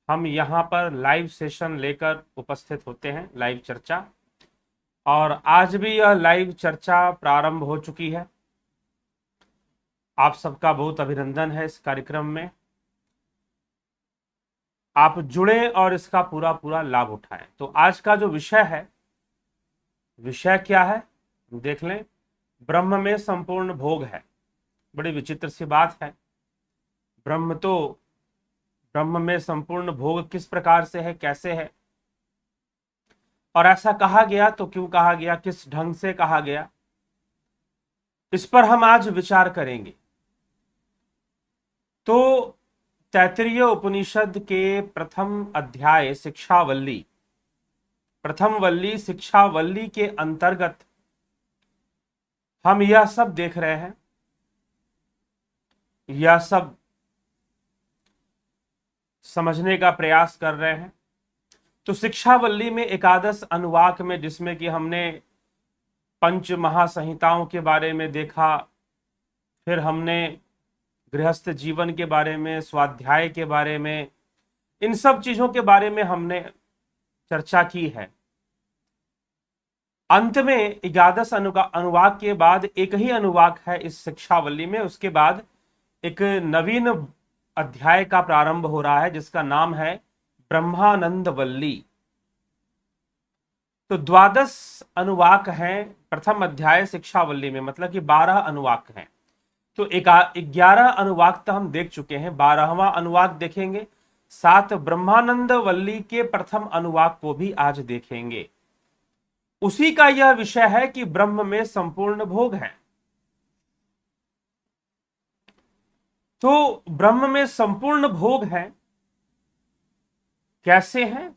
हम यहाँ पर लाइव सेशन लेकर उपस्थित होते हैं, लाइव चर्चा। और आज भी यह लाइव चर्चा प्रारंभ हो चुकी है। आप सबका बहुत अभिनंदन है इस कार्यक्रम में। आप जुड़े और इसका पूरा पूरा लाभ उठाएं। तो आज का जो विषय है, विषय क्या है देख लें। ब्रह्म में संपूर्ण भोग है। बड़ी विचित्र सी बात है। ब्रह्म में संपूर्ण भोग किस प्रकार से है, कैसे है, और ऐसा कहा गया तो क्यों कहा गया, किस ढंग से कहा गया, इस पर हम आज विचार करेंगे। तो तैत्तिरीय उपनिषद के प्रथम अध्याय शिक्षावल्ली, प्रथम वल्ली शिक्षावल्ली के अंतर्गत हम यह सब देख रहे हैं, यह सब समझने का प्रयास कर रहे हैं। तो शिक्षावल्ली में एकादश अनुवाक में, जिसमें कि हमने पंच महासंहिताओं के बारे में देखा, फिर हमने गृहस्थ जीवन के बारे में, स्वाध्याय के बारे में, इन सब चीजों के बारे में हमने चर्चा की है। अंत में एकादश अनुवाक के बाद एक ही अनुवाक है इस शिक्षावल्ली में। उसके बाद एक नवीन अध्याय का प्रारंभ हो रहा है जिसका नाम है ब्रह्मानंद वल्ली। तो द्वादश अनुवाक हैं प्रथम अध्याय शिक्षावल्ली में, मतलब कि 12 अनुवाक हैं। तो 11 अनुवाक तो हम देख चुके हैं, 12वां अनुवाक देखेंगे, साथ ब्रह्मानंद वल्ली के प्रथम अनुवाक को भी आज देखेंगे। उसी का यह विषय है कि ब्रह्म में संपूर्ण भोग है। तो ब्रह्म में संपूर्ण भोग है, कैसे हैं,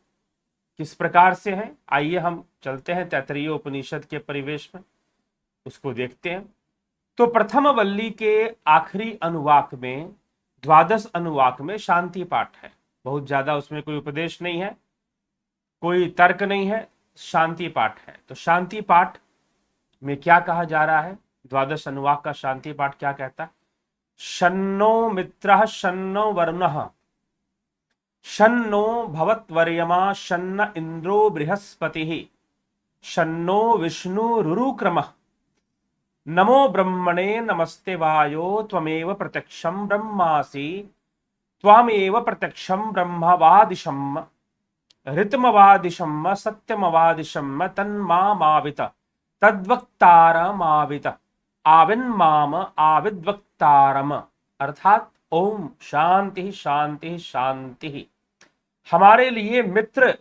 किस प्रकार से हैं, आइए हम चलते हैं तैत्तिरीय उपनिषद के परिवेश में, उसको देखते हैं। तो प्रथम वल्ली के आखिरी अनुवाक में, द्वादश अनुवाक में शांति पाठ है। बहुत ज्यादा उसमें कोई उपदेश नहीं है, कोई तर्क नहीं है, शांति पाठ है। तो शांति पाठ में क्या कहा जा रहा है, द्वादश अनुवाक का शांति पाठ क्या कहता है? शन्नो मित्रः शन्नो वरुणः शन्नो भवत्वर्यमा शन्न इंद्रो बृहस्पतिः शन्नो विष्णुरुरुक्रमः नमो ब्रह्मणे नमस्ते वायो त्वमेव प्रत्यक्षं ब्रह्मासि त्वामेव प्रत्यक्षं ब्रह्मवादिशम् ऋतमवादिशम् सत्यमवादिशम् तन्मामावित तद्वक्तारमावित आविन्माम आविद्वक्तारम। अर्थात ओम शांति शांति शांति। हमारे लिए मित्र,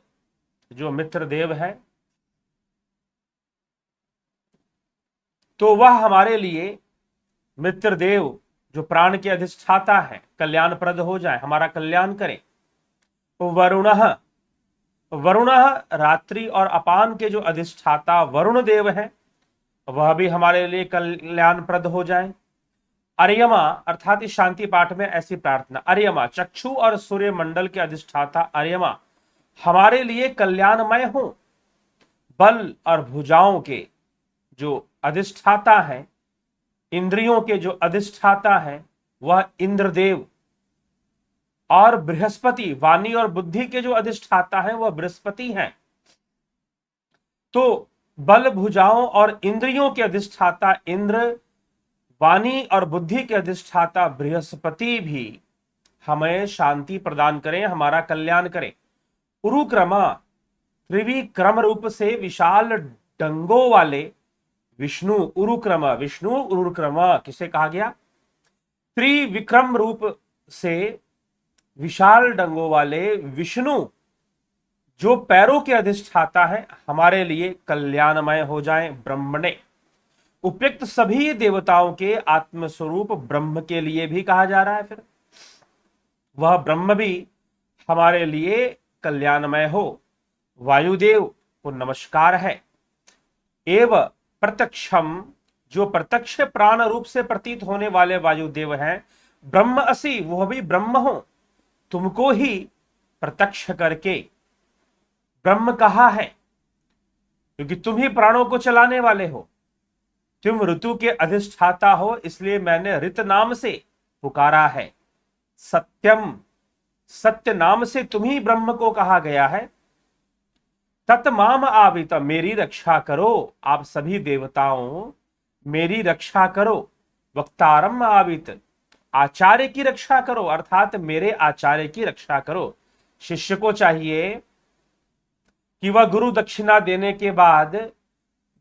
जो मित्र देव है, तो वह हमारे लिए मित्र देव जो प्राण के अधिष्ठाता है, कल्याणप्रद हो जाए, हमारा कल्याण करे। वरुणः, वरुणः रात्रि और अपान के जो अधिष्ठाता वरुण देव हैं, वह भी हमारे लिए कल्याणप्रद हो जाए। अर्यमा, अर्थात इस शांति पाठ में ऐसी प्रार्थना, अर्यमा चक्षु और सूर्य मंडल के अधिष्ठाता अर्यमा हमारे लिए कल्याणमय हो। बल और भुजाओं के जो अधिष्ठाता है, इंद्रियों के जो अधिष्ठाता है, वह इंद्रदेव, और बृहस्पति वाणी और बुद्धि के जो अधिष्ठाता है वह बृहस्पति हैं। तो बल, भुजाओं और इंद्रियों के अधिष्ठाता इंद्र, वाणी और बुद्धि के अधिष्ठाता बृहस्पति भी हमें शांति प्रदान करें, हमारा कल्याण करें। उरुक्रमा, त्रिविक्रम रूप से विशाल डंगों वाले विष्णु, उरुक्रमा विष्णु, उरुक्रमा किसे कहा गया? त्रिविक्रम रूप से विशाल डंगों वाले विष्णु जो पैरों के अधिष्ठाता है, हमारे लिए कल्याणमय हो जाएं ब्रह्मणे। उपयुक्त सभी देवताओं के आत्मस्वरूप ब्रह्म के लिए भी कहा जा रहा है, फिर वह ब्रह्म भी हमारे लिए कल्याणमय हो। वायुदेव को नमस्कार है। एव प्रत्यक्षम, जो प्रत्यक्ष प्राण रूप से प्रतीत होने वाले वायुदेव हैं, ब्रह्म असि, वह भी ब्रह्म हो। तुमको ही प्रत्यक्ष करके ब्रह्म कहा है, क्योंकि तुम ही प्राणों को चलाने वाले हो, तुम ऋतु के अधिष्ठाता हो, इसलिए मैंने ऋत नाम से पुकारा है। सत्यम, सत्य नाम से तुम ही ब्रह्म को कहा गया है। तत्माम आवित, मेरी रक्षा करो, आप सभी देवताओं मेरी रक्षा करो। वक्तारम आवित, आचार्य की रक्षा करो, अर्थात मेरे आचार्य की रक्षा करो। शिष्य को चाहिए कि वह गुरु दक्षिणा देने के बाद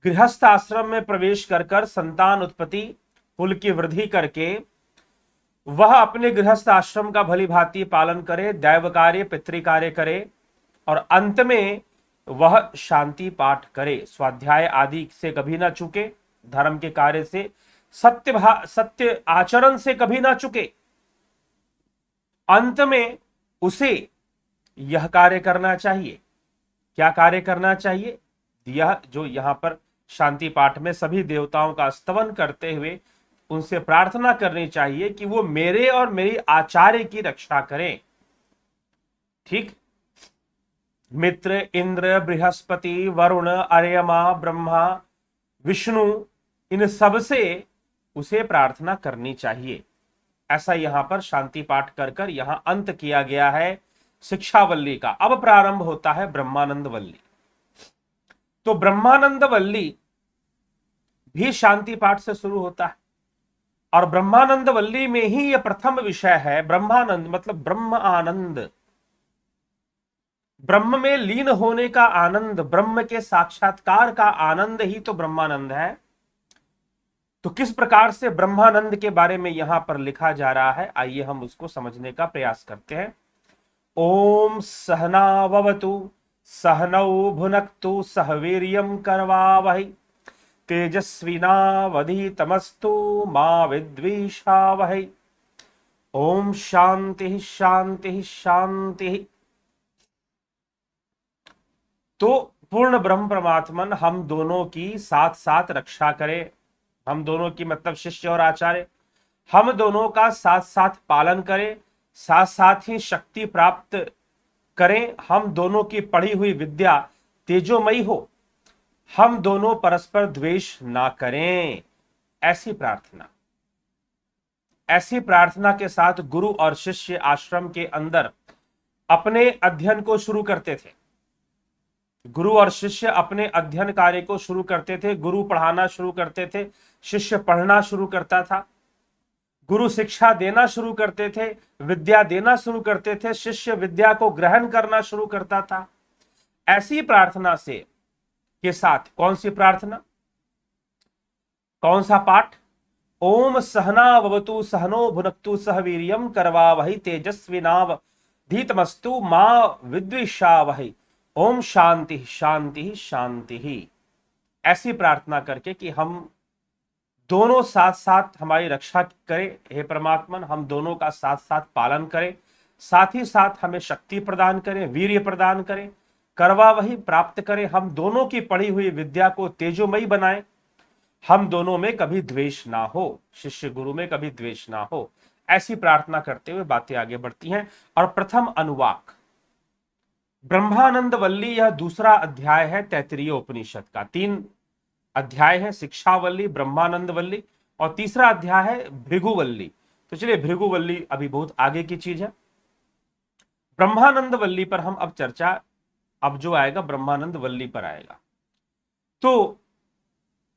गृहस्थ आश्रम में प्रवेश कर संतान उत्पत्ति, कुल की वृद्धि करके वह अपने गृहस्थ आश्रम का भली भांति पालन करे, दैव कार्य पितृ कार्य करे और अंत में वह शांति पाठ करे, स्वाध्याय आदि से कभी ना चूके, धर्म के कार्य से, सत्य आचरण से कभी ना चुके। अंत में उसे यह कार्य करना चाहिए। क्या कार्य करना चाहिए? यह जो यहां पर शांति पाठ में सभी देवताओं का स्तवन करते हुए उनसे प्रार्थना करनी चाहिए कि वो मेरे और मेरी आचार्य की रक्षा करें। ठीक, मित्र, इंद्र, बृहस्पति, वरुण, अर्यमा, ब्रह्मा, विष्णु, इन सब से उसे प्रार्थना करनी चाहिए। ऐसा यहां पर शांति पाठ कर यहां अंत किया गया है शिक्षावल्ली का। अब प्रारंभ होता है ब्रह्मानंद वल्ली। तो ब्रह्मानंद वल्ली भी शांति पाठ से शुरू होता है और ब्रह्मानंद वल्ली में ही यह प्रथम विषय है। ब्रह्मानंद मतलब ब्रह्म आनंद, ब्रह्म में लीन होने का आनंद, ब्रह्म के साक्षात्कार का आनंद ही तो ब्रह्मानंद है। तो किस प्रकार से ब्रह्मानंद के बारे में यहां पर लिखा जा रहा है, आइए हम उसको समझने का प्रयास करते हैं। ओम सहनाववतु सहनौ भुनक्तु सह वीर्यं करवावहै तेजस्विनावधीतमस्तु मा विद्विषावहै। ओम शांति शांति शांति। तो पूर्ण ब्रह्म परमात्मन हम दोनों की साथ साथ रक्षा करे। हम दोनों की मतलब शिष्य और आचार्य, हम दोनों का साथ साथ पालन करे, साथ साथ ही शक्ति प्राप्त करें। हम दोनों की पढ़ी हुई विद्या तेजोमयी हो, हम दोनों परस्पर द्वेष ना करें। ऐसी प्रार्थना के साथ गुरु और शिष्य आश्रम के अंदर अपने अध्ययन को शुरू करते थे। गुरु और शिष्य अपने अध्ययन कार्य को शुरू करते थे। गुरु पढ़ाना शुरू करते थे, शिष्य पढ़ना शुरू करता था। गुरु शिक्षा देना शुरू करते थे, विद्या देना शुरू करते थे, शिष्य विद्या को ग्रहण करना शुरू करता था। ऐसी प्रार्थना से के साथ कौन सी प्रार्थना, कौन सा पाठ? ओम सहनाववतु सहनो भुनक्तु सह वीर्यं करवावहै तेजस्विनावधीतमस्तु मा विद्विषावहै। ओम शांति शांति शांति। ऐसी प्रार्थना करके कि हम दोनों साथ साथ हमारी रक्षा करें, हे परमात्मन, हम दोनों का साथ साथ पालन करें, साथ ही साथ हमें शक्ति प्रदान करें, वीर्य प्रदान करें, करवा वही प्राप्त करें, हम दोनों की पढ़ी हुई विद्या को तेजोमयी बनाएं, हम दोनों में कभी द्वेष ना हो, शिष्य गुरु में कभी द्वेष ना हो। ऐसी प्रार्थना करते हुए बातें आगे बढ़ती हैं। और प्रथम अनुवाक ब्रह्मानंद वल्ली, यह दूसरा अध्याय है तैत्तिरीय उपनिषद का। 3 अध्याय है, शिक्षावल्ली, ब्रह्मानंद वल्ली और तीसरा अध्याय है भृगुवल्ली। तो चलिए, भृगुवल्ली अभी बहुत आगे की चीज है। ब्रह्मानंद वल्ली पर हम अब चर्चा, अब जो आएगा ब्रह्मानंद वल्ली पर आएगा। तो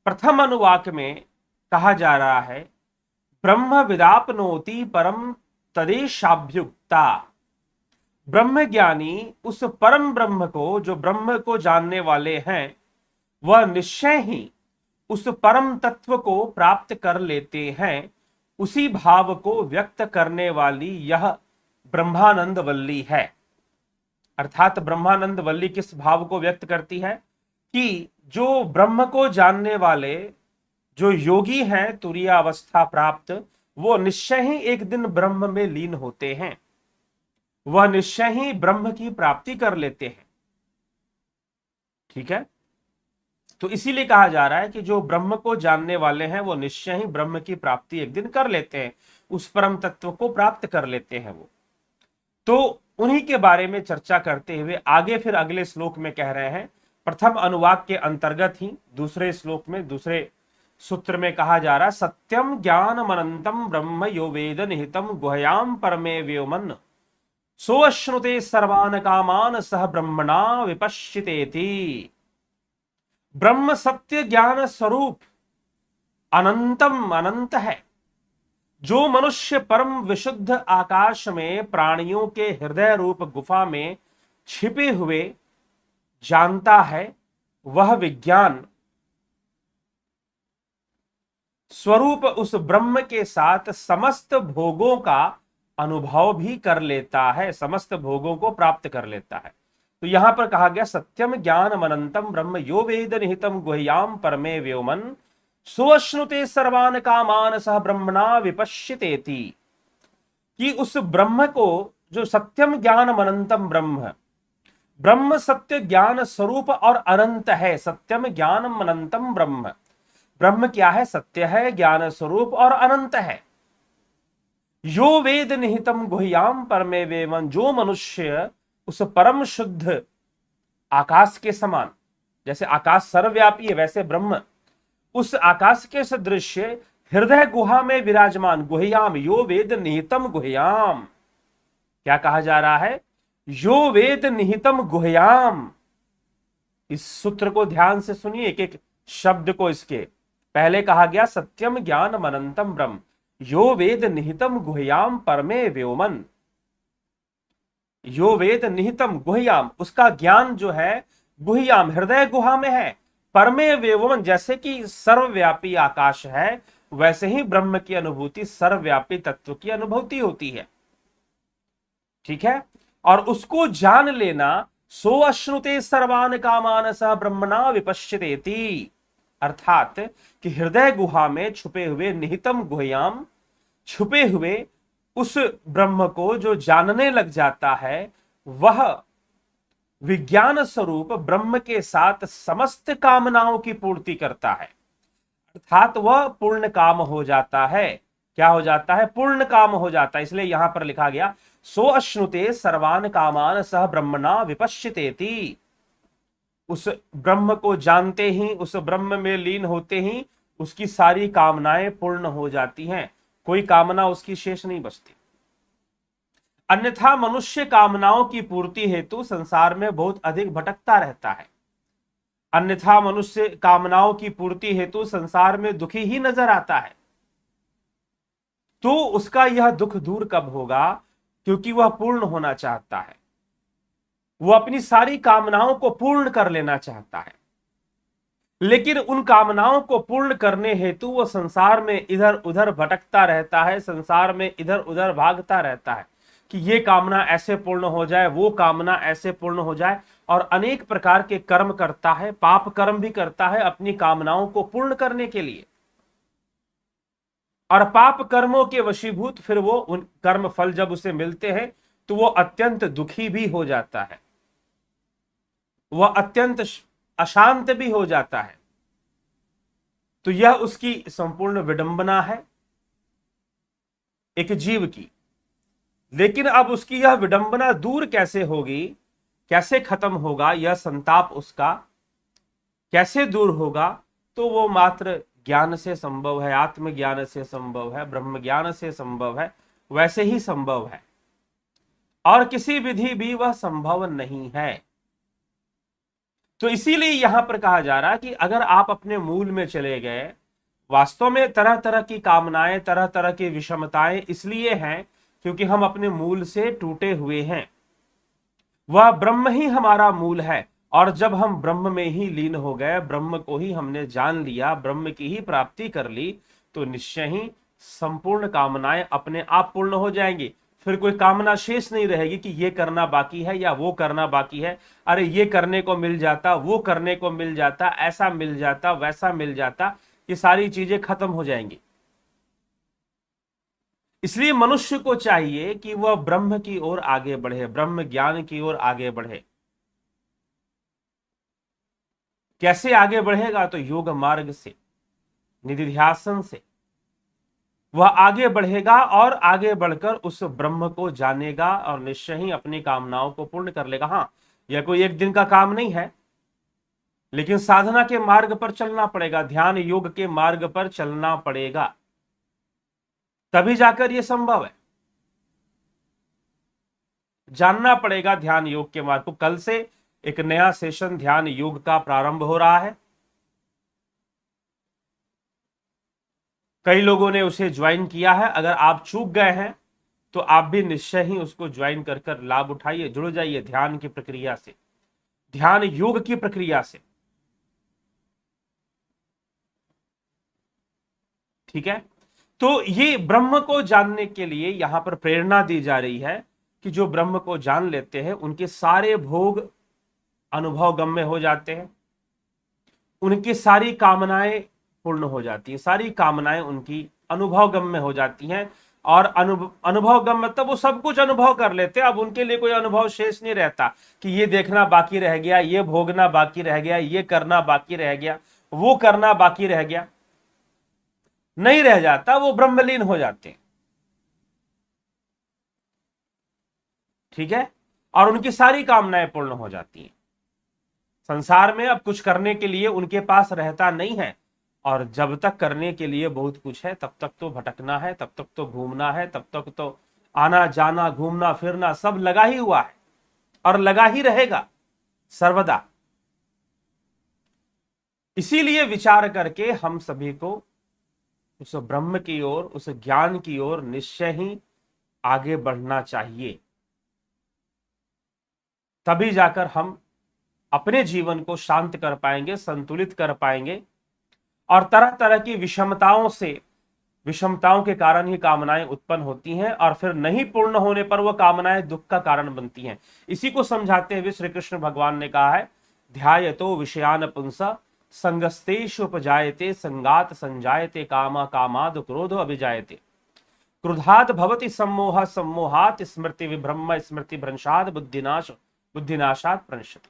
प्रथम अनुवाक में कहा जा रहा है, ब्रह्म विदापनोति परम तदेशाभ्युक्ता। ब्रह्म ज्ञानी उस परम ब्रह्म को, जो ब्रह्म को जानने वाले हैं, वह निश्चय ही उस परम तत्व को प्राप्त कर लेते हैं। उसी भाव को व्यक्त करने वाली यह ब्रह्मानंद वल्ली है। अर्थात ब्रह्मानंद वल्ली किस भाव को व्यक्त करती है कि जो ब्रह्म को जानने वाले जो योगी हैं, तुरीय अवस्था प्राप्त, वो निश्चय ही एक दिन ब्रह्म में लीन होते हैं, वह निश्चय ही ब्रह्म की प्राप्ति कर लेते हैं। ठीक है, तो इसीलिए कहा जा रहा है कि जो ब्रह्म को जानने वाले हैं वो निश्चय ही ब्रह्म की प्राप्ति एक दिन कर लेते हैं, उस परम तत्व को प्राप्त कर लेते हैं वो। तो उन्हीं के बारे में चर्चा करते हुए आगे फिर अगले श्लोक में कह रहे हैं, प्रथम अनुवाक के अंतर्गत ही दूसरे श्लोक में, दूसरे सूत्र में कहा जा रहा है, सत्यम ज्ञानम अनंतम ब्रह्म यो वेद निहितम गुह्याम परमे व्योमन सोऽश्नुते सर्वान् कामान सह ब्रह्मणा विपश्चितेति। ब्रह्म सत्य ज्ञान स्वरूप अनंतम अनंत है। जो मनुष्य परम विशुद्ध आकाश में प्राणियों के हृदय रूप गुफा में छिपे हुए जानता है, वह विज्ञान स्वरूप उस ब्रह्म के साथ समस्त भोगों का अनुभव भी कर लेता है, समस्त भोगों को प्राप्त कर लेता है। तो यहां पर कहा गया सत्यम ज्ञानम अनंतम ब्रह्म यो वेद निहितम गुह्याम परमे व्योमन सोऽश्नुते सर्वान् कामान सह ब्रह्मणा विपश्चितेति। कि उस ब्रह्म को, जो सत्यम ज्ञानम अनंतम ब्रह्म, ब्रह्म सत्य ज्ञान स्वरूप और अनंत है। सत्यम ज्ञानम अनंतम ब्रह्म, ब्रह्म क्या है? सत्य है, ज्ञान स्वरूप और अनंत है। यो वेद निहितम गुह्याम परमे वेमन, जो मनुष्य उस परम शुद्ध आकाश के समान, जैसे आकाश सर्वव्यापी है वैसे ब्रह्म उस आकाश के सदृश हृदय गुहा में विराजमान, गुह्याम यो वेद निहितम गुह्याम। क्या कहा जा रहा है? यो वेद निहितम गुह्याम। इस सूत्र को ध्यान से सुनिए, एक एक शब्द को। इसके पहले कहा गया सत्यम ज्ञान अनंतम ब्रह्म यो वेद निहितम गुह्याम परमे व्योमन। यो वेद निहितम गुह्याम, उसका ज्ञान जो है गुह्याम हृदय गुहा में है। परमे व्योमन, जैसे कि सर्वव्यापी आकाश है वैसे ही ब्रह्म की अनुभूति सर्वव्यापी तत्व की अनुभूति होती है। ठीक है, और उसको जान लेना सोऽश्नुते सर्वान् कामान सह ब्रह्मणा विपश्चितेति, अर्थात कि हृदय गुहा में छुपे हुए निहितम गुह्याम, छुपे हुए उस ब्रह्म को जो जानने लग जाता है, वह विज्ञान स्वरूप ब्रह्म के साथ समस्त कामनाओं की पूर्ति करता है। अर्थात वह पूर्ण काम हो जाता है। क्या हो जाता है? पूर्ण काम हो जाता है। इसलिए यहां पर लिखा गया सोऽश्नुते सर्वान् कामान सह ब्रह्मणा विपश्चितेति। उस ब्रह्म को जानते ही, उस ब्रह्म में लीन होते ही उसकी सारी कामनाएं पूर्ण हो जाती हैं, कोई कामना उसकी शेष नहीं बचती। अन्यथा मनुष्य कामनाओं की पूर्ति हेतु संसार में बहुत अधिक भटकता रहता है। अन्यथा मनुष्य कामनाओं की पूर्ति हेतु संसार में दुखी ही नजर आता है। तो उसका यह दुख दूर कब होगा? क्योंकि वह पूर्ण होना चाहता है, वह अपनी सारी कामनाओं को पूर्ण कर लेना चाहता है। लेकिन उन कामनाओं को पूर्ण करने हेतु वह संसार में इधर उधर भटकता रहता है, संसार में इधर उधर भागता रहता है कि ये कामना ऐसे पूर्ण हो जाए, वो कामना ऐसे पूर्ण हो जाए, और अनेक प्रकार के कर्म करता है, पाप कर्म भी करता है अपनी कामनाओं को पूर्ण करने के लिए। और पाप कर्मों के वशीभूत फिर वो उन कर्म फल जब उसे मिलते हैं तो वो अत्यंत दुखी भी हो जाता है, वह अत्यंत अशांत भी हो जाता है। तो यह उसकी संपूर्ण विडंबना है एक जीव की। लेकिन अब उसकी यह विडंबना दूर कैसे होगी, कैसे खत्म होगा, यह संताप उसका कैसे दूर होगा? तो वो मात्र ज्ञान से संभव है, आत्मज्ञान से संभव है, ब्रह्म ज्ञान से संभव है, वैसे ही संभव है, और किसी विधि भी वह संभव नहीं है। तो इसीलिए यहां पर कहा जा रहा है कि अगर आप अपने मूल में चले गए, वास्तव में तरह तरह की कामनाएं, तरह तरह की विषमताएं इसलिए हैं क्योंकि हम अपने मूल से टूटे हुए हैं। वह ब्रह्म ही हमारा मूल है, और जब हम ब्रह्म में ही लीन हो गए, ब्रह्म को ही हमने जान लिया, ब्रह्म की ही प्राप्ति कर ली, तो निश्चय ही संपूर्ण कामनाएं अपने आप पूर्ण हो जाएंगी। फिर कोई कामना शेष नहीं रहेगी कि ये करना बाकी है या वो करना बाकी है। अरे ये करने को मिल जाता, वो करने को मिल जाता, ऐसा मिल जाता, वैसा मिल जाता, ये सारी चीजें खत्म हो जाएंगी। इसलिए मनुष्य को चाहिए कि वह ब्रह्म की ओर आगे बढ़े, ब्रह्म ज्ञान की ओर आगे बढ़े। कैसे आगे बढ़ेगा? तो योग मार्ग से, निधिध्यासन से वह आगे बढ़ेगा, और आगे बढ़कर उस ब्रह्म को जानेगा और निश्चय ही अपनी कामनाओं को पूर्ण कर लेगा। हाँ, यह कोई एक दिन का काम नहीं है, लेकिन साधना के मार्ग पर चलना पड़ेगा, ध्यान योग के मार्ग पर चलना पड़ेगा, तभी जाकर यह संभव है। जानना पड़ेगा ध्यान योग के मार्ग को। कल से एक नया सेशन ध्यान योग का प्रारंभ हो रहा है। कई लोगों ने उसे ज्वाइन किया है। अगर आप चूक गए हैं तो आप भी निश्चय ही उसको ज्वाइन कर कर लाभ उठाइए, जुड़ जाइए ध्यान की प्रक्रिया से, ध्यान योग की प्रक्रिया से। ठीक है, तो ये ब्रह्म को जानने के लिए यहां पर प्रेरणा दी जा रही है कि जो ब्रह्म को जान लेते हैं उनके सारे भोग अनुभव गम्य हो जाते हैं, उनकी सारी कामनाएं पूर्ण हो जाती हैं, सारी कामनाएं उनकी अनुभव गम्य हो जाती हैं। और अनुभव गम्य मतलब वो सब कुछ अनुभव कर लेते हैं। अब उनके लिए कोई अनुभव शेष नहीं रहता कि ये देखना बाकी रह गया, ये भोगना बाकी रह गया, ये करना बाकी रह गया, वो करना बाकी रह गया, नहीं रह जाता। वो ब्रह्मलीन हो जाते हैं। ठीक है, और उनकी सारी कामनाएं पूर्ण हो जाती हैं। संसार में अब कुछ करने के लिए उनके पास रहता नहीं है। और जब तक करने के लिए बहुत कुछ है तब तक तो भटकना है, तब तक तो घूमना है, तब तक तो आना जाना घूमना फिरना सब लगा ही हुआ है और लगा ही रहेगा सर्वदा। इसीलिए विचार करके हम सभी को उस ब्रह्म की ओर, उस ज्ञान की ओर निश्चय ही आगे बढ़ना चाहिए। तभी जाकर हम अपने जीवन को शांत कर पाएंगे, संतुलित कर पाएंगे। और तरह तरह की विषमताओं के कारण ही कामनाएं उत्पन्न होती हैं और फिर नहीं पूर्ण होने पर वह कामनाएं दुख का कारण बनती हैं। इसी को समझाते हुए श्री कृष्ण भगवान ने कहा है, ध्यायतो विषयान पुंसा संगस्तेषु उपजायते संगात संजायते कामा कामाद क्रोध अभिजायते क्रोधात् भवति सम्मोह सम्मोहात् स्मृति विभ्रम स्मृति भ्रंशात् बुद्धिनाशात् प्रणश्यति।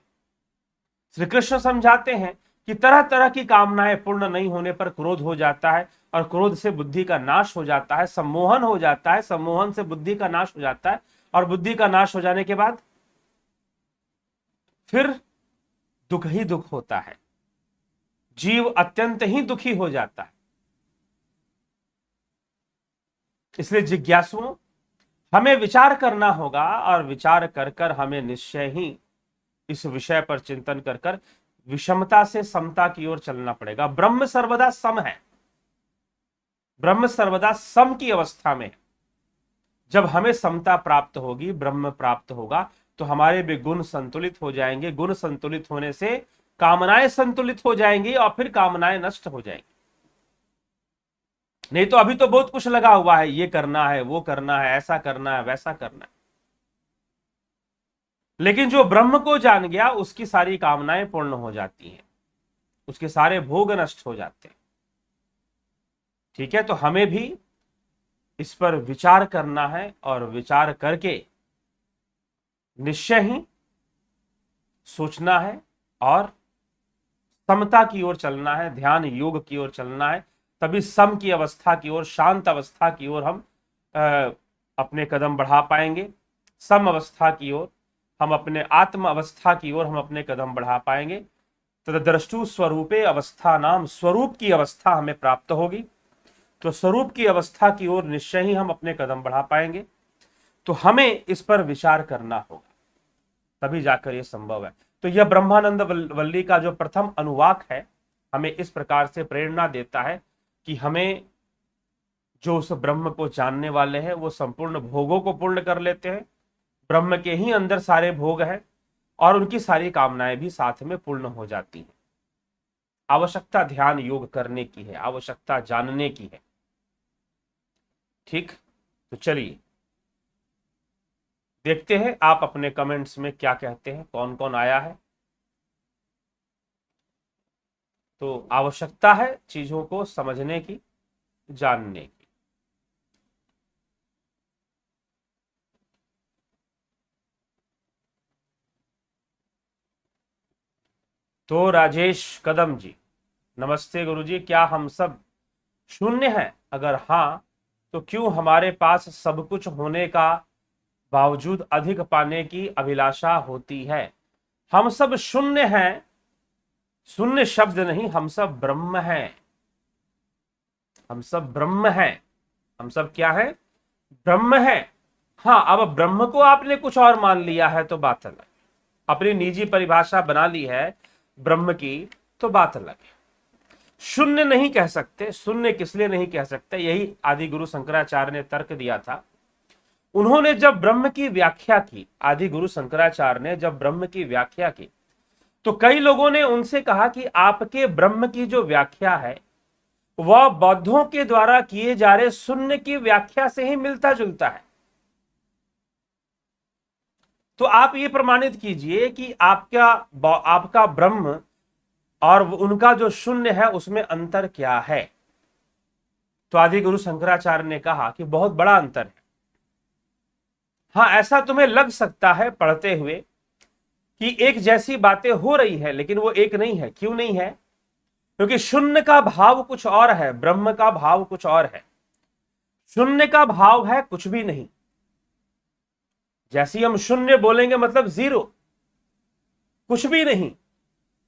श्री कृष्ण समझाते हैं कि तरह तरह की कामनाएं पूर्ण नहीं होने पर क्रोध हो जाता है और क्रोध से बुद्धि का नाश हो जाता है, सम्मोहन हो जाता है, सम्मोहन से बुद्धि का नाश हो जाता है और बुद्धि का नाश हो जाने के बाद फिर दुख ही दुख होता है, जीव अत्यंत ही दुखी हो जाता है। इसलिए जिज्ञासुओं, हमें विचार करना होगा और विचार कर कर हमें निश्चय ही इस विषय पर चिंतन कर कर विषमता से समता की ओर चलना पड़ेगा। ब्रह्म सर्वदा सम है, ब्रह्म सर्वदा सम की अवस्था में। जब हमें समता प्राप्त होगी, ब्रह्म प्राप्त होगा, तो हमारे भी गुण संतुलित हो जाएंगे। गुण संतुलित होने से कामनाएं संतुलित हो जाएंगी और फिर कामनाएं नष्ट हो जाएंगी। नहीं तो अभी तो बहुत कुछ लगा हुआ है, ये करना है, वो करना है, ऐसा करना है, वैसा करना है। लेकिन जो ब्रह्म को जान गया उसकी सारी कामनाएं पूर्ण हो जाती हैं, उसके सारे भोग नष्ट हो जाते हैं। ठीक है, तो हमें भी इस पर विचार करना है और विचार करके निश्चय ही सोचना है और समता की ओर चलना है, ध्यान योग की ओर चलना है। तभी सम की अवस्था की ओर, शांत अवस्था की ओर हम अपने कदम बढ़ा पाएंगे। सम अवस्था की ओर हम अपने आत्म अवस्था की ओर हम अपने कदम बढ़ा पाएंगे। तद्रष्टु स्वरूपे अवस्था नाम, स्वरूप की अवस्था हमें प्राप्त होगी। तो स्वरूप की अवस्था की ओर निश्चय ही हम अपने कदम बढ़ा पाएंगे। तो हमें इस पर विचार करना होगा, तभी जाकर यह संभव है। तो यह ब्रह्मानंद वल्ली का जो प्रथम अनुवाक है हमें इस प्रकार से प्रेरणा देता है कि हमें जो उस ब्रह्म को जानने वाले हैं वो संपूर्ण भोगों को पूर्ण कर लेते हैं। ब्रह्म के ही अंदर सारे भोग हैं और उनकी सारी कामनाएं भी साथ में पूर्ण हो जाती हैं। आवश्यकता ध्यान योग करने की है, आवश्यकता जानने की है। ठीक, तो चलिए देखते हैं आप अपने कमेंट्स में क्या कहते हैं, कौन कौन आया है। तो आवश्यकता है चीजों को समझने की, जानने की। तो राजेश कदम जी, नमस्ते गुरुजी, क्या हम सब शून्य हैं? अगर हाँ तो क्यों हमारे पास सब कुछ होने का बावजूद अधिक पाने की अभिलाषा होती है? हम सब शून्य हैं, शून्य शब्द नहीं, हम सब ब्रह्म हैं। हम सब ब्रह्म हैं। हम सब क्या हैं? ब्रह्म हैं। हाँ, अब ब्रह्म को आपने कुछ और मान लिया है तो बात अलग, अपनी निजी परिभाषा बना ली है ब्रह्म की तो बात अलग है। शून्य नहीं कह सकते। शून्य किस लिए नहीं कह सकते, यही आदि गुरु शंकराचार्य ने तर्क दिया था। उन्होंने जब ब्रह्म की व्याख्या की, आदि गुरु शंकराचार्य ने जब ब्रह्म की व्याख्या की, तो कई लोगों ने उनसे कहा कि आपके ब्रह्म की जो व्याख्या है वह बौद्धों के द्वारा किए जा रहे शून्य की व्याख्या से ही मिलता जुलता है। तो आप ये प्रमाणित कीजिए कि आपका ब्रह्म और उनका जो शून्य है उसमें अंतर क्या है। तो आदि गुरु शंकराचार्य ने कहा कि बहुत बड़ा अंतर है। हाँ, ऐसा तुम्हें लग सकता है पढ़ते हुए कि एक जैसी बातें हो रही है, लेकिन वो एक नहीं है। क्यों नहीं है? क्योंकि शून्य का भाव कुछ और है, ब्रह्म का भाव कुछ और है। शून्य का भाव है कुछ भी नहीं। जैसे हम शून्य बोलेंगे मतलब जीरो, कुछ भी नहीं।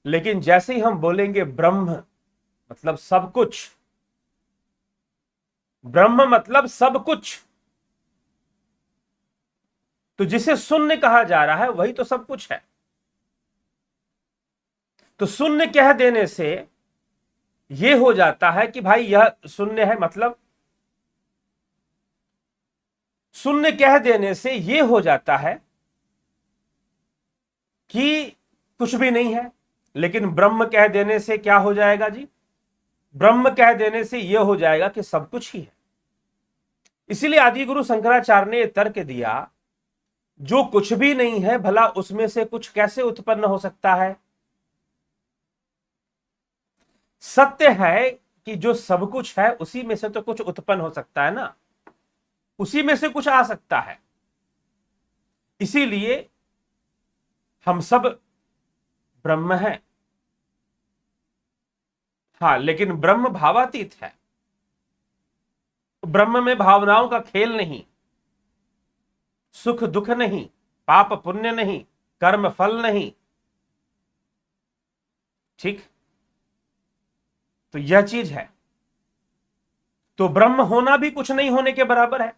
लेकिन जैसे ही हम बोलेंगे ब्रह्म मतलब सब कुछ, ब्रह्म मतलब सब कुछ, तो जिसे शून्य कहा जा रहा है वही तो सब कुछ है। तो शून्य कह देने से यह हो जाता है कि भाई यह शून्य है, मतलब शून्य कह देने से यह हो जाता है कि कुछ भी नहीं है। लेकिन ब्रह्म कह देने से क्या हो जाएगा जी? ब्रह्म कह देने से यह हो जाएगा कि सब कुछ ही है। इसीलिए आदि गुरु शंकराचार्य ने तर्क दिया, जो कुछ भी नहीं है भला उसमें से कुछ कैसे उत्पन्न हो सकता है? सत्य है कि जो सब कुछ है उसी में से तो कुछ उत्पन्न हो सकता है ना, उसी में से कुछ आ सकता है। इसीलिए हम सब ब्रह्म हैं। हाँ, लेकिन ब्रह्म भावातीत है। ब्रह्म में भावनाओं का खेल नहीं, सुख दुख नहीं, पाप पुण्य नहीं, कर्म फल नहीं। ठीक, तो यह चीज है। तो ब्रह्म होना भी कुछ नहीं होने के बराबर है।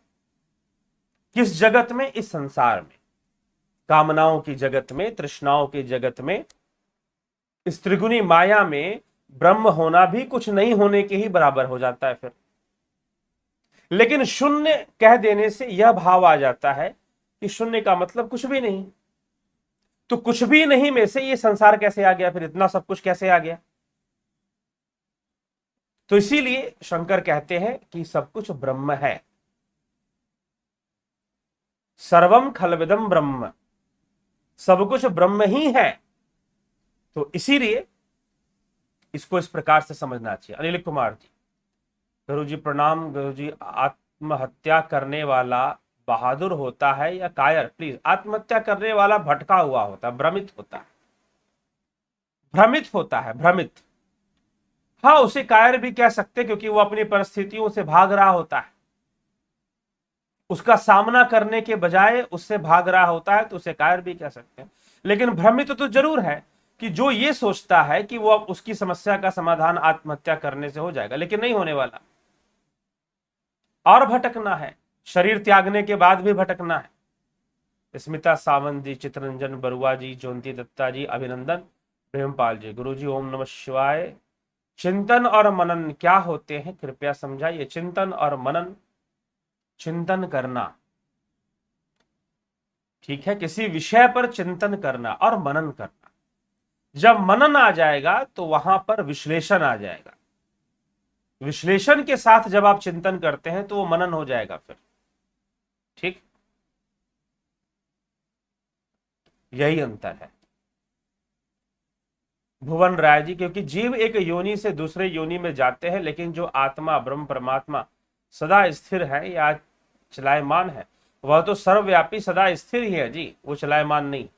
किस जगत में? इस संसार में, कामनाओं की जगत में, तृष्णाओं की जगत में, इस त्रिगुणी माया में ब्रह्म होना भी कुछ नहीं होने के ही बराबर हो जाता है फिर। लेकिन शून्य कह देने से यह भाव आ जाता है कि शून्य का मतलब कुछ भी नहीं। तो कुछ भी नहीं में से ये संसार कैसे आ गया, फिर इतना सब कुछ कैसे आ गया? तो इसीलिए शंकर कहते हैं कि सब कुछ ब्रह्म है। सर्वम खलविदम ब्रह्म, सब कुछ ब्रह्म ही है। तो इसीलिए इसको इस प्रकार से समझना चाहिए। अनिल कुमार जी, गुरु जी प्रणाम। गुरु जी, आत्महत्या करने वाला बहादुर होता है या कायर? प्लीज, आत्महत्या करने वाला भटका हुआ होता है, भ्रमित होता है, भ्रमित होता है, भ्रमित। हाँ, उसे कायर भी कह सकते क्योंकि वो अपनी परिस्थितियों से भाग रहा होता है, उसका सामना करने के बजाय उससे भाग रहा होता है, तो उसे कायर भी कह सकते हैं। लेकिन भ्रमित तो जरूर है कि जो ये सोचता है कि वो अब उसकी समस्या का समाधान आत्महत्या करने से हो जाएगा, लेकिन नहीं होने वाला। और भटकना है, शरीर त्यागने के बाद भी भटकना है। स्मिता सावंत जी, चित्ररंजन बरुआ जी, ज्योति दत्ता जी, अभिनंदन, प्रेमपाल जी। गुरु जी ओम नमः शिवाय। चिंतन और मनन क्या होते हैं, कृपया समझाइए। चिंतन और मनन, चिंतन करना, ठीक है, किसी विषय पर चिंतन करना और मनन करना। जब मनन आ जाएगा तो वहां पर विश्लेषण आ जाएगा। विश्लेषण के साथ जब आप चिंतन करते हैं तो वो मनन हो जाएगा फिर। ठीक, यही अंतर है। भुवन राय जी, क्योंकि जीव एक योनि से दूसरे योनि में जाते हैं, लेकिन जो आत्मा ब्रह्म परमात्मा सदा स्थिर है या चलायमान है, वह तो सर्वव्यापी सदा स्थिर ही है जी, वो चलायमान नहीं।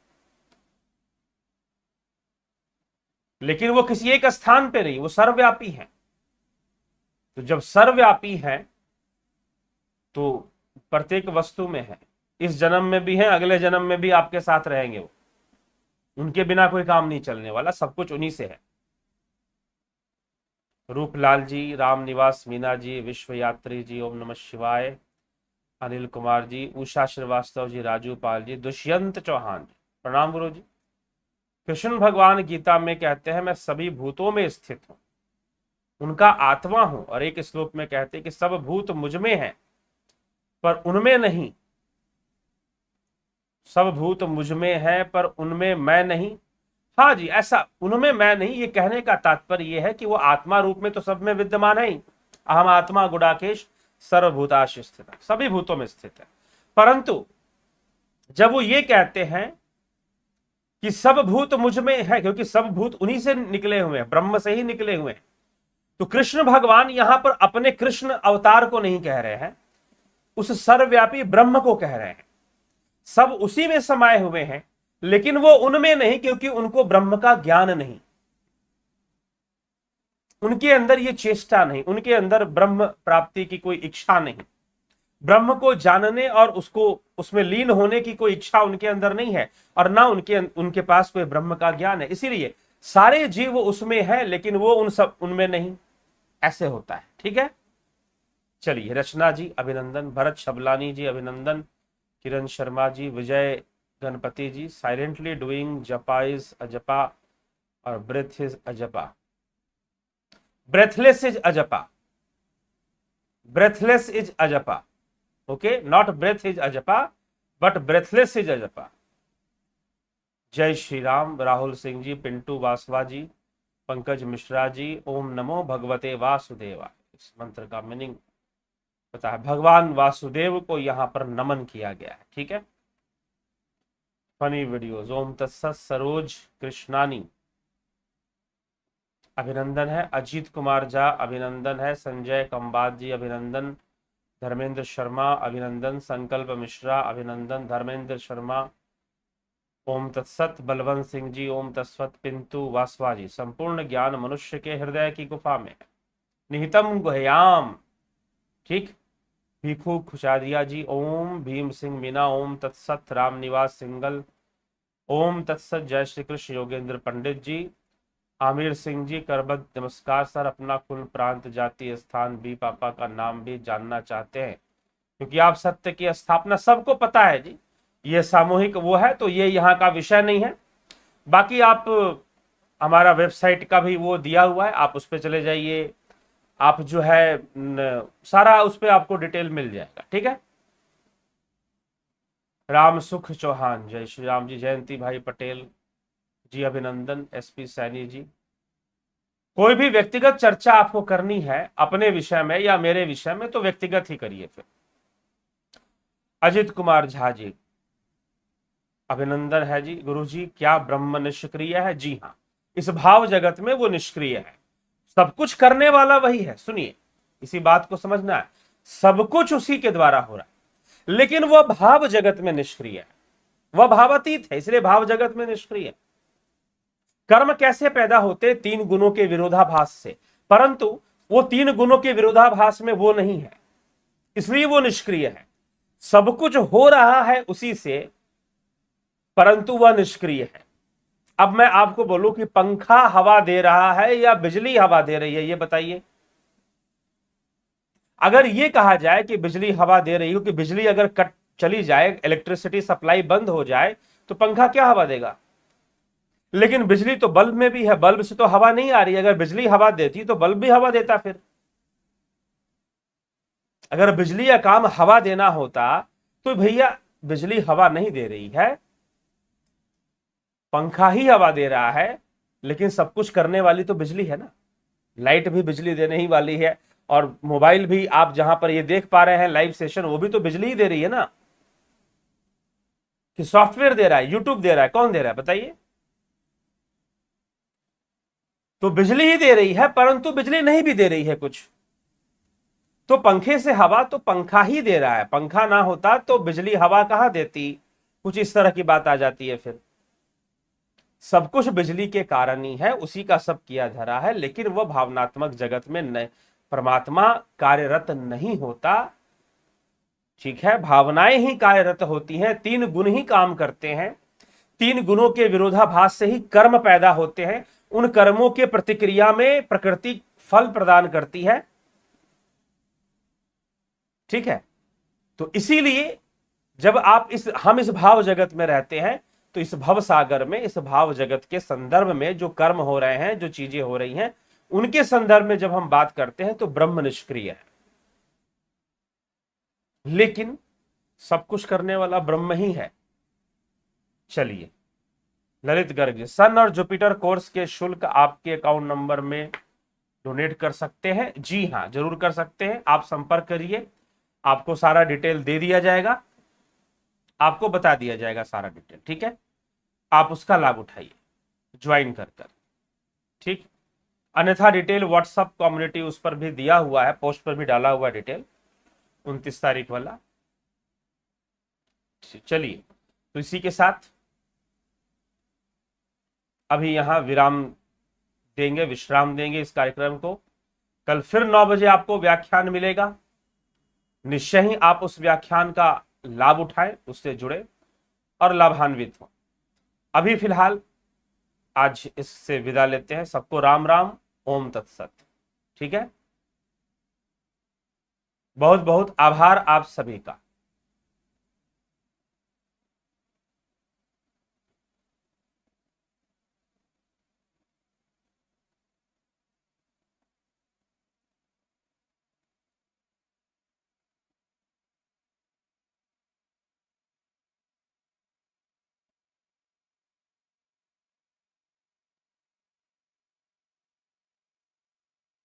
लेकिन वो किसी एक स्थान पे नहीं, वो सर्वव्यापी है। तो जब सर्वव्यापी है तो प्रत्येक वस्तु में है। इस जन्म में भी है, अगले जन्म में भी आपके साथ रहेंगे वो, उनके बिना कोई काम नहीं चलने वाला, सब कुछ उन्हीं से है। रूपलाल जी, राम निवास मीना जी, विश्व यात्री जी, ओम नमः शिवाय। अनिल कुमार जी, उषा श्रीवास्तव जी, राजू पाल जी, दुष्यंत चौहान जी, प्रणाम गुरु जी। कृष्ण भगवान गीता में कहते हैं मैं सभी भूतों में स्थित हूं, उनका आत्मा हूं, और एक श्लोक में कहते हैं कि सब भूत मुझ में हैं पर उनमें नहीं, सब भूत मुझ में है पर उनमें मैं नहीं। हाँ जी, ऐसा उनमें मैं नहीं, ये कहने का तात्पर्य ये है कि वो आत्मा रूप में तो सब में विद्यमान है ही। अहम आत्मा गुडाकेश सर्वभूताश स्थित, सभी भूतों में स्थित है। परंतु जब वो ये कहते हैं कि सब भूत मुझ में है, क्योंकि सब भूत उन्हीं से निकले हुए हैं, ब्रह्म से ही निकले हुए हैं, तो कृष्ण भगवान यहां पर अपने कृष्ण अवतार को नहीं कह रहे हैं, उस सर्वव्यापी ब्रह्म को कह रहे हैं। सब उसी में समाये हुए हैं, लेकिन वो उनमें नहीं, क्योंकि उनको ब्रह्म का ज्ञान नहीं, उनके अंदर ये चेष्टा नहीं, उनके अंदर ब्रह्म प्राप्ति की कोई इच्छा नहीं, ब्रह्म को जानने और उसको उसमें लीन होने की कोई इच्छा उनके अंदर नहीं है, और ना उनके पास कोई ब्रह्म का ज्ञान है। इसीलिए सारे जीव उसमें है, लेकिन वो उनमें नहीं, ऐसे होता है। ठीक है, चलिए, रचना जी अभिनंदन, भरत शबलानी जी अभिनंदन, Kiran Sharma ji, Vijay Ganapati ji, silently doing japa is ajapa और breath is ajapa, breathless is ajapa, breathless is ajapa, okay, not breath is ajapa but breathless is ajapa. जय श्री राम, राहुल सिंह जी, पिंटू वासवा जी, पंकज मिश्रा जी, ओम नमो भगवते वासुदेवाय। इस मंत्र का मीनिंग पता है, भगवान वासुदेव को यहां पर नमन किया गया है। ठीक है, फनी वीडियोस, ओम तत्सत, सरोज कृष्णानी अभिनंदन है, अजीत कुमार झा अभिनंदन है, संजय कंबाद जी अभिनंदन, धर्मेंद्र शर्मा अभिनंदन, संकल्प मिश्रा अभिनंदन, धर्मेंद्र शर्मा, ओम तत्सत, बलवंत सिंह जी ओम तत्सत, पिंतु वासवा जी, संपूर्ण ज्ञान मनुष्य के हृदय की गुफा में निहितम गुह्याम। ठीक, भिखू खुशादिया जी, ओम भीम सिंह मीना, ओम तत्सत, रामनिवास सिंगल, ओम तत्सत, जय श्री कृष्ण योगेंद्र पंडित जी, आमिर सिंह जी करबद्ध नमस्कार सर, अपना कुल प्रांत जाति स्थान भी पापा का नाम भी जानना चाहते हैं, क्योंकि आप सत्य की स्थापना सबको पता है जी, ये सामूहिक वो है, तो ये यहाँ का विषय नहीं है। बाकी आप हमारा वेबसाइट का भी वो दिया हुआ है, आप उस पर चले जाइए, आप जो है सारा उस पर आपको डिटेल मिल जाएगा। ठीक है, राम सुख चौहान, जय श्री राम जी, जयंती भाई पटेल जी अभिनंदन, एसपी सैनी जी। कोई भी व्यक्तिगत चर्चा आपको करनी है अपने विषय में या मेरे विषय में, तो व्यक्तिगत ही करिए। फिर अजित कुमार झा जी अभिनंदन है जी, गुरु जी क्या ब्रह्म निष्क्रिय है? जी हाँ, इस भाव जगत में वो निष्क्रिय है, सब कुछ करने वाला वही है। सुनिए, इसी बात को समझना है, सब कुछ उसी के द्वारा हो रहा है, लेकिन वह भाव जगत में निष्क्रिय है, वह भावातीत है, इसलिए भाव जगत में निष्क्रिय है। कर्म कैसे पैदा होते? तीन गुणों के विरोधाभास से, परंतु वो तीन गुणों के विरोधाभास में वो नहीं है, इसलिए वो निष्क्रिय है। सब कुछ हो रहा है उसी से, परंतु वह निष्क्रिय है। अब मैं आपको बोलूं कि पंखा हवा दे रहा है या बिजली हवा दे रही है, ये बताइए। अगर ये कहा जाए कि बिजली हवा दे रही हो, कि बिजली अगर कट चली जाए, इलेक्ट्रिसिटी सप्लाई बंद हो जाए, तो पंखा क्या हवा देगा? लेकिन बिजली तो बल्ब में भी है, बल्ब से तो हवा नहीं आ रही, अगर बिजली हवा देती तो बल्ब भी हवा देता। फिर अगर बिजली का काम हवा देना होता तो भैया बिजली हवा नहीं दे रही है, पंखा ही हवा दे रहा है, लेकिन सब कुछ करने वाली तो बिजली है ना, लाइट भी बिजली देने ही वाली है, और मोबाइल भी आप जहां पर ये देख पा रहे हैं लाइव सेशन, वो भी तो बिजली ही दे रही है ना, कि सॉफ्टवेयर दे रहा है, यूट्यूब दे रहा है, कौन दे रहा है बताइए? तो बिजली ही दे रही है, परंतु बिजली नहीं भी दे रही है कुछ, तो पंखे से हवा तो पंखा ही दे रहा है, पंखा ना होता तो बिजली हवा कहां देती, कुछ इस तरह की बात आ जाती है। फिर सब कुछ बिजली के कारण ही है, उसी का सब किया जा रहा है, लेकिन वह भावनात्मक जगत में परमात्मा कार्यरत नहीं होता। ठीक है, भावनाएं ही कार्यरत होती हैं, तीन गुण ही काम करते हैं, तीन गुणों के विरोधाभास से ही कर्म पैदा होते हैं, उन कर्मों के प्रतिक्रिया में प्रकृति फल प्रदान करती है। ठीक है, तो इसीलिए जब हम इस भाव जगत में रहते हैं, तो इस भव सागर में, इस भाव जगत के संदर्भ में जो कर्म हो रहे हैं, जो चीजें हो रही हैं, उनके संदर्भ में जब हम बात करते हैं तो ब्रह्म निष्क्रिय है, लेकिन सब कुछ करने वाला ब्रह्म ही है। चलिए, ललित गर्ग, सन और जुपिटर कोर्स के शुल्क आपके अकाउंट नंबर में डोनेट कर सकते हैं? जी हां, जरूर कर सकते हैं। आप संपर्क करिए, आपको सारा डिटेल दे दिया जाएगा, आपको बता दिया जाएगा सारा डिटेल, ठीक है? आप उसका लाभ उठाइए ज्वाइन कर। ठीक, अन्यथा डिटेल व्हाट्सएप कम्युनिटी उस पर भी दिया हुआ है, पोस्ट पर भी डाला हुआ है डिटेल, 29 तारीख वाला। चलिए, तो इसी के साथ अभी यहां विराम देंगे, विश्राम देंगे इस कार्यक्रम को। कल फिर 9 बजे आपको व्याख्यान मिलेगा, निश्चय ही आप उस व्याख्यान का लाभ उठाएं, उससे जुड़े और लाभान्वित हो। अभी फिलहाल आज इससे विदा लेते हैं। सबको राम राम, ओम तत्सत। ठीक है, बहुत बहुत आभार आप सभी का।